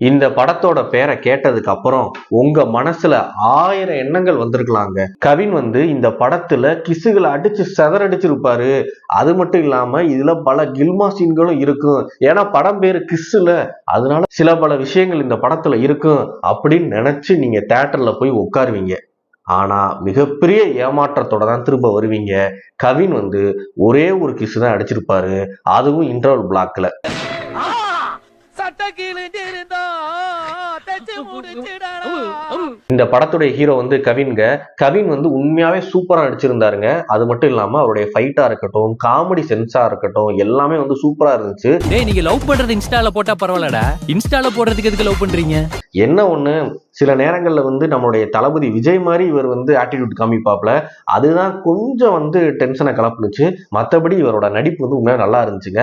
இந்த படத்தோட பேரை கேட்டதுக்கு அப்புறம் உங்க மனசுல 1000 எண்ணங்கள் வந்திருக்கலாங்க. கவின் இந்த படத்துல கிசுகளை அடிச்சு செதறடிச்சிருப்பாரு. அது மட்டும் இல்லாம இதுல பல கில்மா சீன்களும் இருக்கும். ஏன்னா படம் பேரு கிஸ்ல, அதனால சில பல விஷயங்கள் இந்த படத்துல இருக்கும் அப்படின்னு நினைச்சு நீங்க தியேட்டர்ல போய் உட்காருவீங்க. ஆனா மிகப்பெரிய ஏமாற்றத்தோட தான் திரும்ப வருவீங்க. கவின் ஒரே ஒரு கிஸ் தான் அடிச்சிருப்பாரு, அதுவும் இன்டர்வல் பிளாக்ல. இந்த படத்துடைய ஹீரோ கவின்க. கவின் உண்மையாவே சூப்பரா நடிச்சிருந்தாருங்க. அது மட்டும் இல்லாம அவருடைய ஃபைட்டா இருக்கட்டும், காமெடி சென்ஸா இருக்கட்டும், எல்லாமே சூப்பரா இருந்துச்சு. டேய், நீங்க லவ் பண்றது இன்ஸ்டால போட்டா பரவாயில்லடா, இன்ஸ்டால போடுறதுக்கு எதுக்கு லவ் பண்றீங்க? என்ன ஒண்ணு, சில நேரங்கள்ல நம்மளுடைய தளபதி விஜய் மாதிரி இவர் ஆட்டிடியூட் காமிப்பாப்ல. அதுதான் கொஞ்சம் டென்ஷனை கலப்புனுச்சு. மத்தபடி இவரோட நடிப்பு உண்மையா நல்லா இருந்துச்சுங்க.